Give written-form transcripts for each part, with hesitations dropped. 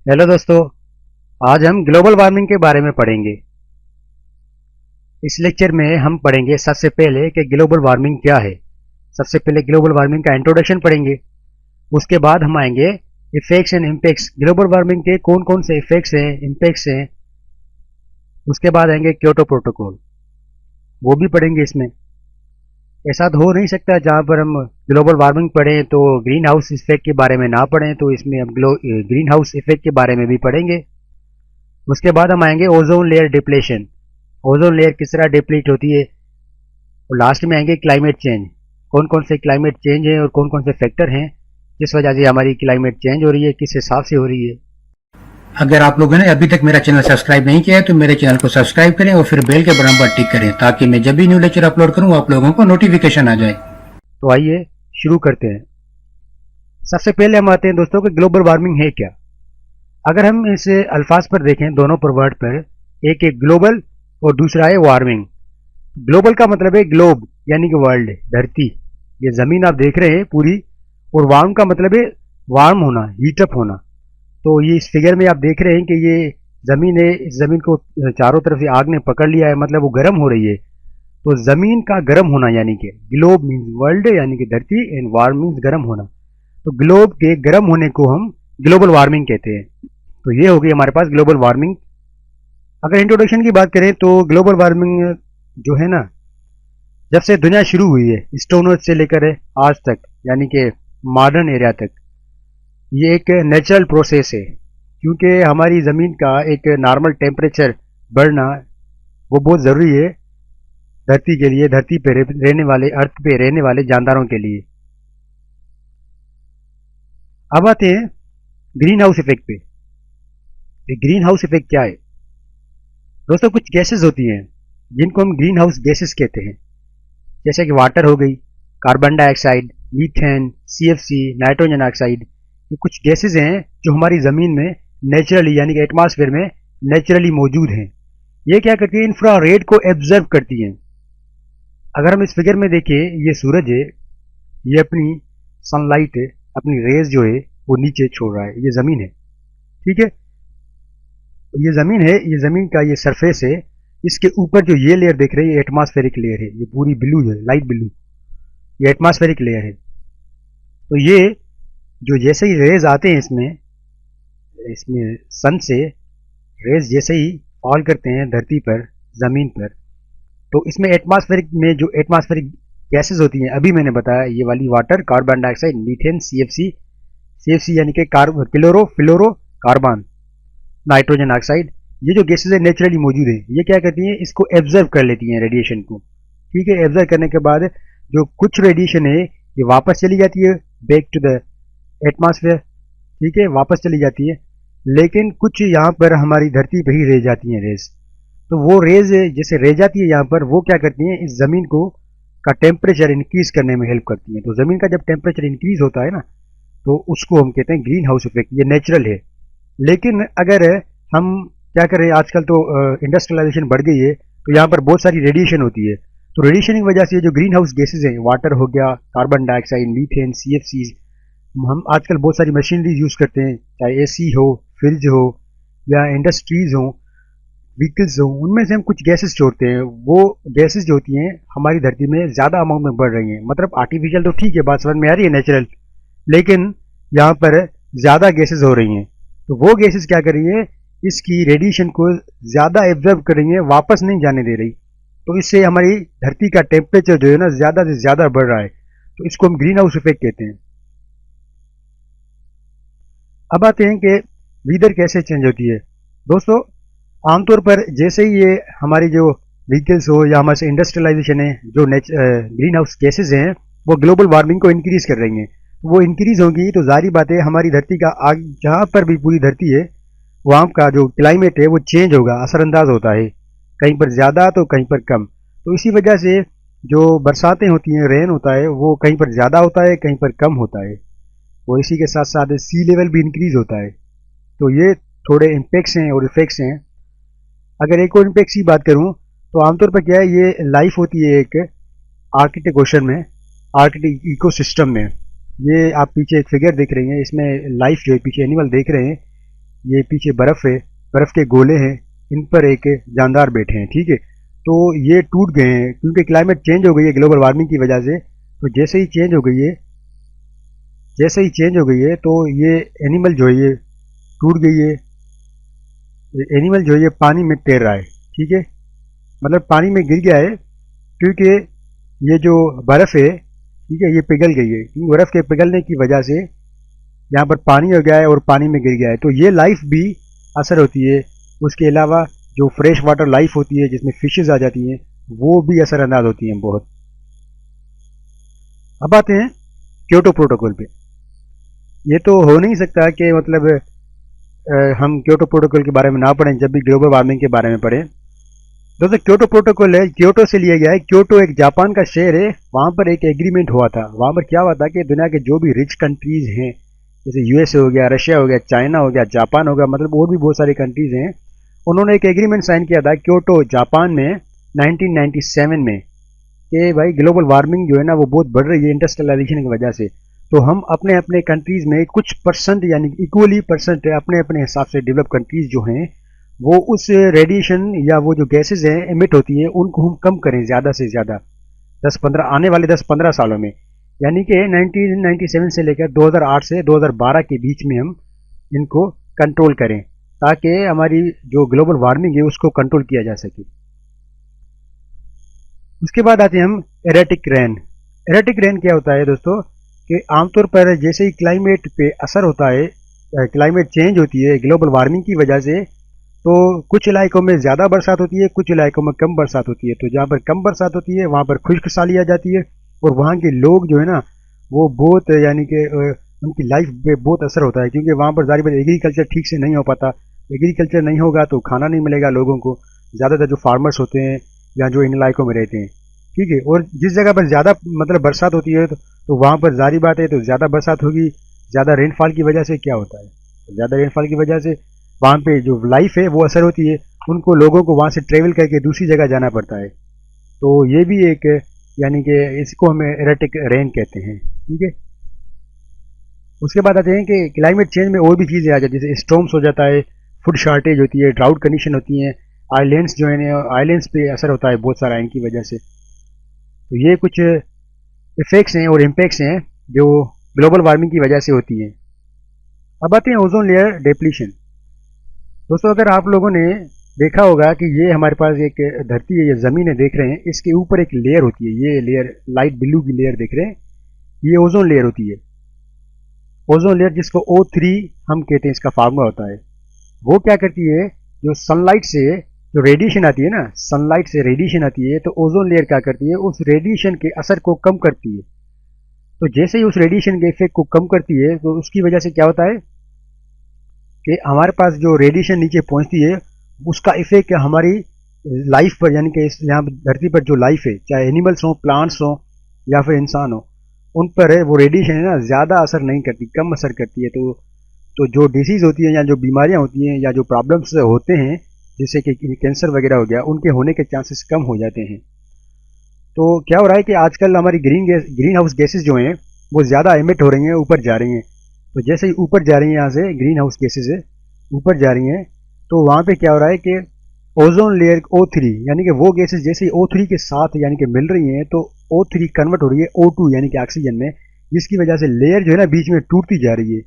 Hello दोस्तों। आज हम ग्लोबल वार्मिंग के बारे में पढ़ेंगे। इस लेक्चर में हम पढ़ेंगे सबसे पहले कि ग्लोबल वार्मिंग क्या है। सबसे पहले ग्लोबल वार्मिंग का इंट्रोडक्शन पढ़ेंगे। उसके बाद हम आएंगे effects and impacts, global warming के कौन कौन से इफेक्ट्स हैं, इम्पैक्ट्स हैं। उसके बाद आएंगे क्योटो प्रोटोकॉल, वो भी पढ़ेंगे। इसमें ऐसा तो हो नहीं सकता जहाँ पर हम ग्लोबल वार्मिंग पढ़ें तो ग्रीन हाउस इफेक्ट के बारे में ना पढ़ें, तो इसमें हम ग्रीन हाउस इफेक्ट के बारे में भी पढ़ेंगे। उसके बाद हम आएंगे ozone layer depletion, ozone layer किस तरह डिप्लीट होती है। और लास्ट में आएंगे क्लाइमेट चेंज, कौन कौन से क्लाइमेट चेंज हैं और कौन कौन से फैक्टर हैं जिस वजह से हमारी क्लाइमेट चेंज हो रही है, किस हिसाब से हो रही है। अगर आप लोगों ने अभी तक मेरा चैनल सब्सक्राइब नहीं किया है तो मेरे चैनल को सब्सक्राइब करें और फिर बेल के बटन पर टिक करें ताकि मैं जब भी न्यू लेक्चर अपलोड करूं आप लोगों को नोटिफिकेशन आ जाए। तो आइए शुरू करते हैं। सबसे पहले हम आते हैं दोस्तों कि ग्लोबल वार्मिंग है क्या। अगर हम इसे अल्फाज पर देखें, दोनों पर वर्ड पर, एक एक ग्लोबल और दूसरा है वार्मिंग। ग्लोबल का मतलब है ग्लोब यानी कि वर्ल्ड, धरती, ये जमीन आप देख रहे हैं पूरी। और वार्म का मतलब है वार्म होना, हीटअप होना। तो ये इस फिगर में आप देख रहे हैं कि ये जमीन है, इस जमीन को चारों तरफ से आग ने पकड़ लिया है, मतलब वो गर्म हो रही है। तो जमीन का गर्म होना यानी कि ग्लोब मीन्स वर्ल्ड यानी कि धरती, एंड वार्म मीन्स गर्म होना। तो ग्लोब के गर्म होने को हम ग्लोबल वार्मिंग कहते हैं। तो ये हो गई हमारे पास ग्लोबल वार्मिंग। अगर इंट्रोडक्शन की बात करें तो ग्लोबल वार्मिंग जो है ना, जब से दुनिया शुरू हुई है, स्टोन एज से लेकर आज तक यानी कि मॉडर्न एरिया तक, ये एक नेचुरल प्रोसेस है। क्योंकि हमारी ज़मीन का एक नॉर्मल टेम्परेचर बढ़ना वो बहुत ज़रूरी है धरती के लिए, धरती पे रहने वाले, अर्थ पे रहने वाले जानदारों के लिए। अब आते हैं ग्रीन हाउस इफेक्ट पे। ग्रीन हाउस इफेक्ट क्या है दोस्तों? कुछ गैसेस होती हैं जिनको हम ग्रीन हाउस गैसेस कहते हैं, जैसे कि वाटर हो गई, carbon dioxide, methane, CFC, nitrogen oxide. ये कुछ गैसेस हैं जो हमारी ज़मीन में नेचुरली यानी कि एटमॉस्फेयर में नेचुरली मौजूद हैं। ये क्या करती है? इंफ्रारेड को एब्जर्व करती हैं। अगर हम इस फिगर में देखें, ये सूरज है, ये अपनी सनलाइट है, अपनी रेज जो है वो नीचे छोड़ रहा है। ये ज़मीन है, ठीक है। ये ज़मीन है, ये ज़मीन का ये सरफेस है। इसके ऊपर जो ये लेयर देख रहे हैं ये एटमॉस्फेरिक लेयर है, ये पूरी ब्लू है, लाइट ब्लू, ये एटमॉस्फेरिक लेयर है। तो ये जो जैसे ही रेज आते हैं इसमें इसमें सन से रेज जैसे ही फॉल करते हैं धरती पर, ज़मीन पर, तो इसमें एटमॉस्फेरिक में जो एटमॉस्फेरिक गैसेस होती हैं, अभी मैंने बताया, ये वाली water, carbon dioxide, methane, CFC, CFC यानी कि क्लोरो फ्लोरो कार्बन, नाइट्रोजन ऑक्साइड, ये जो गैसेस है नेचुरली मौजूद है। ये क्या करती हैं? इसको एब्जर्व कर लेती हैं रेडिएशन को, ठीक है। एब्जर्व करने के बाद जो कुछ रेडिएशन है ये वापस चली जाती है बैक टू द एटमॉस्फेयर, ठीक है, वापस चली जाती है। लेकिन कुछ यहाँ पर हमारी धरती पर ही रह जाती हैं रेज। तो वो रेज जैसे रह जाती है यहाँ पर, वो क्या करती हैं? इस ज़मीन को का टेम्परेचर इंक्रीज करने में हेल्प करती हैं। तो ज़मीन का जब टेम्परेचर इंक्रीज होता है ना, तो उसको हम कहते हैं ग्रीन हाउस इफेक्ट। ये नेचुरल है। लेकिन अगर हम क्या करें, आजकल तो इंडस्ट्रियलाइजेशन बढ़ गई है, तो यहाँ पर बहुत सारी रेडिएशन होती है। तो रेडिएशन की वजह से जो ग्रीन हाउस गैसेज हैं, वाटर हो गया, कार्बन डाइऑक्साइड, मीथेन, सीएफसी, हम आजकल बहुत सारी मशीनरीज यूज़ करते हैं, चाहे एसी हो, फ्रिज हो, या इंडस्ट्रीज हो, व्हीकल्स हो, उनमें से हम कुछ गैसेस छोड़ते हैं। वो गैसेस जो होती हैं हमारी धरती में ज़्यादा अमाउंट में बढ़ रही हैं। मतलब आर्टिफिशियल तो ठीक है, बात समझ में आ रही है, नेचुरल, लेकिन यहाँ पर ज़्यादा गैसेस हो रही हैं। तो वो गैसेस क्या कर रही है? इसकी रेडिएशन को ज़्यादा एब्जर्व कर रही है, वापस नहीं जाने दे रही। तो इससे हमारी धरती का टेम्परेचर जो है ना ज़्यादा से ज़्यादा बढ़ रहा है। तो इसको हम ग्रीन हाउस इफेक्ट कहते हैं। अब आते हैं कि वेदर कैसे चेंज होती है। दोस्तों, आमतौर पर जैसे ही ये हमारी जो व्हीकल्स हो या हमारे इंडस्ट्रियलाइजेशन है, जो ग्रीन हाउस गैसेज हैं वो ग्लोबल वार्मिंग को इंक्रीज कर रही हैं। वो इंक्रीज होगी तो जारी बात है हमारी धरती का आग, जहाँ पर भी पूरी धरती है वहाँ का जो क्लाइमेट है वो चेंज होगा, असरअंदाज होता है, कहीं पर ज़्यादा तो कहीं पर कम। तो इसी वजह से जो बरसातें होती हैं, रेन होता है, वो कहीं पर ज़्यादा होता है, कहीं पर कम होता है। और इसी के साथ साथ सी लेवल भी इंक्रीज होता है। तो ये थोड़े इम्पैक्ट्स हैं और इफेक्ट्स हैं। अगर एक और इम्पैक्ट्स की बात करूँ तो आमतौर पर क्या है, ये लाइफ होती है एक आर्कटिक ओशन में, आर्कटिक इकोसिस्टम में। ये आप पीछे एक फिगर देख रहे हैं, इसमें लाइफ जो है, पीछे एनिमल देख रहे हैं, ये पीछे बर्फ़ है, बर्फ़ के गोले हैं, इन पर एक जानदार बैठे हैं, ठीक है। तो ये टूट गए हैं क्योंकि क्लाइमेट चेंज हो गई है ग्लोबल वार्मिंग की वजह से। तो जैसे ही चेंज हो गई है, जैसे ही चेंज हो गई है तो ये एनिमल जो है ये टूट गई है। ये एनिमल जो है ये पानी में तैर रहा है, ठीक है, मतलब पानी में गिर गया है क्योंकि ये जो बर्फ़ है, ठीक है, ये पिघल गई है। क्योंकि बर्फ़ के पिघलने की वजह से यहाँ पर पानी हो गया है और पानी में गिर गया है, तो ये लाइफ भी असर होती है। उसके अलावा जो फ्रेश वाटर लाइफ होती है जिसमें फिशेज आ जाती हैं, वो भी असरअंदाज होती हैं बहुत। अब आते हैं क्योटो प्रोटोकॉल पे। ये तो हो नहीं सकता कि मतलब हम क्योटो प्रोटोकॉल के बारे में ना पढ़ें जब भी ग्लोबल वार्मिंग के बारे में पढ़ें। दोस्तों क्योटो प्रोटोकॉल है, क्योटो से लिया गया है। क्योटो एक जापान का शहर है, वहाँ पर एक एग्रीमेंट हुआ था। वहाँ पर क्या हुआ था कि दुनिया के जो भी रिच कंट्रीज हैं, जैसे यूएसए हो गया, रशिया हो गया, चाइना हो गया, जापान हो गया, मतलब और भी बहुत सारी कंट्रीज हैं, उन्होंने एक एग्रीमेंट साइन किया था क्योटो जापान में 1997 में कि भाई ग्लोबल वार्मिंग जो है ना वो बहुत बढ़ रही है इंडस्ट्रियलाइजेशन की वजह से। तो हम अपने अपने कंट्रीज में कुछ परसेंट यानी इक्वली परसेंट अपने अपने हिसाब से डेवलप कंट्रीज जो हैं वो उस रेडिएशन या वो जो गैसेज हैं एमिट होती हैं उनको हम कम करें ज़्यादा से ज़्यादा 10-15 आने वाले 10-15 सालों में। यानी कि 1997 से लेकर 2008 से 2012 के बीच में हम इनको कंट्रोल करें ताकि हमारी जो ग्लोबल वार्मिंग है उसको कंट्रोल किया जा सके। उसके बाद आते हैं हम एरेटिक रेन। एरेटिक रेन क्या होता है दोस्तों कि आमतौर पर जैसे ही क्लाइमेट पे असर होता है, क्लाइमेट चेंज होती है ग्लोबल वार्मिंग की वजह से, तो कुछ इलाकों में ज़्यादा बरसात होती है, कुछ इलाकों में कम बरसात होती है। तो जहाँ पर कम बरसात होती है वहाँ पर खुश्क साली आ जाती है और वहाँ के लोग जो है ना वो बहुत यानी कि उनकी लाइफ पे बहुत असर होता है क्योंकि वहाँ पर ज़ाहिर बात एग्रीकल्चर ठीक से नहीं हो पाता। एग्रीकल्चर नहीं होगा तो खाना नहीं मिलेगा लोगों को, ज़्यादातर जो फार्मर्स होते हैं या जो इन इलाकों में रहते हैं, ठीक है। और जिस जगह पर ज़्यादा मतलब बरसात होती है तो वहाँ पर ज़ाहिर बात है तो ज़्यादा बरसात होगी, ज़्यादा रेनफॉल की वजह से क्या होता है, तो ज़्यादा रेनफॉल की वजह से वहाँ पे जो लाइफ है वो असर होती है, उनको लोगों को वहाँ से ट्रेवल करके दूसरी जगह जाना पड़ता है। तो ये भी एक यानी कि इसको हमें एरेटिक रेन कहते हैं, ठीक है। उसके बाद आते हैं कि क्लाइमेट चेंज में और भी चीज़ें आ जाती है, जैसे स्टॉर्म्स हो जाता है, फूड शार्टेज होती है, ड्राउट कंडीशन होती हैं, आइलैंड्स जो है आइलैंड्स पे असर होता है बहुत सारा इनकी वजह से। तो ये कुछ इफेक्ट्स हैं और इम्पैक्ट्स हैं जो ग्लोबल वार्मिंग की वजह से होती हैं। अब आते हैं ओजोन लेयर डिप्लीशन। दोस्तों अगर आप लोगों ने देखा होगा कि ये हमारे पास एक धरती है, ये ज़मीन है, देख रहे हैं, इसके ऊपर एक लेयर होती है, ये लेयर लाइट ब्लू की लेयर देख रहे हैं, ये ओजोन लेयर होती है। ओजोन लेयर जिसको O3 हम कहते हैं, इसका फार्मूला होता है। वो क्या करती है, जो सनलाइट से जो रेडिएशन आती है ना, सनलाइट से रेडिएशन आती है, तो ओजोन लेयर क्या करती है, उस रेडिएशन के असर को कम करती है। तो जैसे ही उस रेडिएशन के इफेक्ट को कम करती है तो उसकी वजह से क्या होता है कि हमारे पास जो रेडिएशन नीचे पहुंचती है उसका इफेक्ट हमारी लाइफ पर यानी कि यहाँ धरती पर जो लाइफ है, चाहे एनिमल्स हो, प्लांट्स हो या फिर इंसान हो, उन पर है वो रेडिएशन है ना ज़्यादा असर नहीं करती, कम असर करती है। तो जो डिसीज़ होती है या जो बीमारियाँ होती हैं या जो प्रॉब्लम्स होते हैं जैसे कि कैंसर वगैरह हो गया, उनके होने के चांसेस कम हो जाते हैं। तो क्या हो रहा है कि आजकल हमारी ग्रीन हाउस गैसेज जो हैं वो ज़्यादा एमिट हो रही हैं, ऊपर जा रही हैं। तो जैसे ही ऊपर जा रही हैं यहाँ से ग्रीन हाउस गैसेज है ऊपर जा रही हैं, तो वहाँ पे क्या हो रहा है कि ओजोन लेयर O3 यानी कि वो गैसेज जैसे ही O3 के साथ यानी कि मिल रही हैं तो O3 कन्वर्ट हो रही है O2 यानी कि ऑक्सीजन में, जिसकी वजह से लेयर जो है ना बीच में टूटती जा रही है।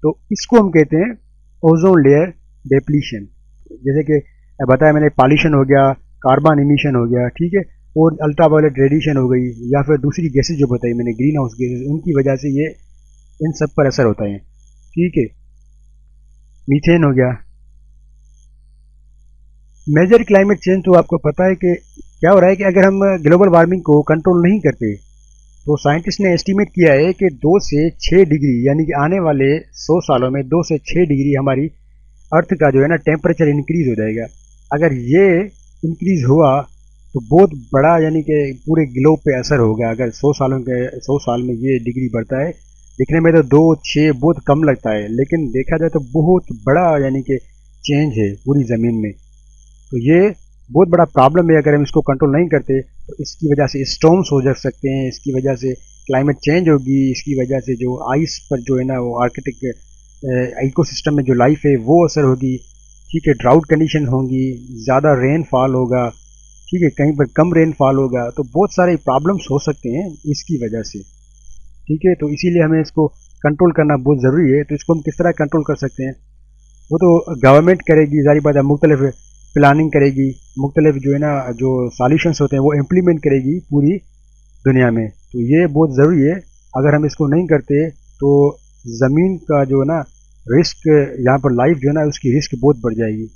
तो इसको हम कहते हैं ओजोन लेयर डिप्लीशन। जैसे कि बताया मैंने, पॉल्यूशन हो गया, कार्बन इमिशन हो गया, ठीक है, और अल्ट्रावायलेट रेडिएशन हो गई या फिर दूसरी गैसेज जो बताई मैंने ग्रीन हाउस गैसेज, उनकी वजह से ये इन सब पर असर होता है, ठीक है। मीथेन हो गया। मेजर क्लाइमेट चेंज तो आपको पता है कि क्या हो रहा है कि अगर हम ग्लोबल वार्मिंग को कंट्रोल नहीं करते तो साइंटिस्ट ने एस्टीमेट किया है कि 2 से 6 डिग्री यानी कि आने वाले 100 सालों में 2 से 6 डिग्री हमारी अर्थ का जो है ना टेम्परेचर इंक्रीज हो जाएगा। अगर ये इंक्रीज हुआ तो बहुत बड़ा यानी कि पूरे ग्लोब पे असर होगा। अगर 100 साल में ये डिग्री बढ़ता है, दिखने में तो 2-6 बहुत कम लगता है, लेकिन देखा जाए तो बहुत बड़ा यानी कि चेंज है पूरी ज़मीन में। तो ये बहुत बड़ा प्रॉब्लम है। अगर हम इसको कंट्रोल नहीं करते तो इसकी वजह से स्टॉर्म्स हो जा सकते हैं, इसकी वजह से क्लाइमेट चेंज होगी, इसकी वजह से जो आइस पर जो है ना वो आर्कटिक इकोसिस्टम में जो लाइफ है वो असर होगी, ठीक है, ड्राउट कंडीशन होंगी, ज़्यादा रेनफॉल होगा, ठीक है, कहीं पर कम रेनफॉल होगा, तो बहुत सारे प्रॉब्लम्स हो सकते हैं इसकी वजह से, ठीक है। तो इसीलिए हमें इसको कंट्रोल करना बहुत ज़रूरी है। तो इसको हम किस तरह कंट्रोल कर सकते हैं, वो तो गवर्नमेंट करेगी, ज़ाहिर बात है, मुख्तलिफ प्लानिंग करेगी, मुख्तलिफ जो है ना जो सॉल्यूशंस होते हैं वो इम्प्लीमेंट करेगी पूरी दुनिया में। तो ये बहुत ज़रूरी है। अगर हम इसको नहीं करते तो ज़मीन का जो है ना रिस्क, यहाँ पर लाइफ जो है ना उसकी रिस्क बहुत बढ़ जाएगी।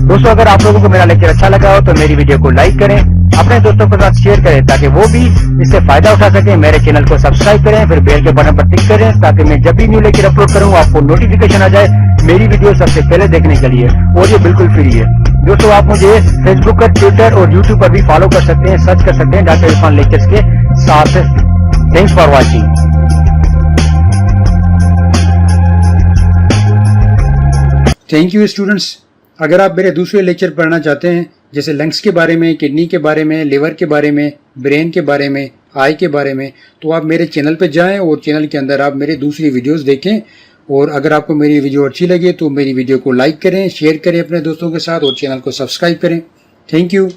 दोस्तों, अगर आप लोगों को मेरा लेक्चर अच्छा लगा हो तो मेरी वीडियो को लाइक करें, अपने दोस्तों के साथ शेयर करें ताकि वो भी इससे फायदा उठा सके। मेरे चैनल को सब्सक्राइब करें, फिर बेल के बटन पर क्लिक करें ताकि मैं जब भी न्यू लेक्चर अपलोड करूं आपको नोटिफिकेशन आ जाए मेरी वीडियो सबसे पहले देखने के लिए, और ये बिल्कुल फ्री है। दोस्तों, आप मुझे फेसबुक पर, ट्विटर और यूट्यूब पर भी फॉलो कर सकते हैं, सर्च कर सकते हैं डॉक्टर इरफान लेक्चर्स के साथ। Thanks for watching. Thank you students. अगर आप मेरे दूसरे लेक्चर पढ़ना चाहते हैं, जैसे लंग्स के बारे में, किडनी के बारे में, लिवर के बारे में, ब्रेन के बारे में, आई के बारे में, तो आप मेरे चैनल पर जाएं और चैनल के अंदर आप मेरे दूसरी वीडियोस देखें। और अगर आपको मेरी वीडियो अच्छी लगे तो मेरी वीडियो को लाइक करें, शेयर करें अपने दोस्तों के साथ और चैनल को सब्सक्राइब करें। Thank you.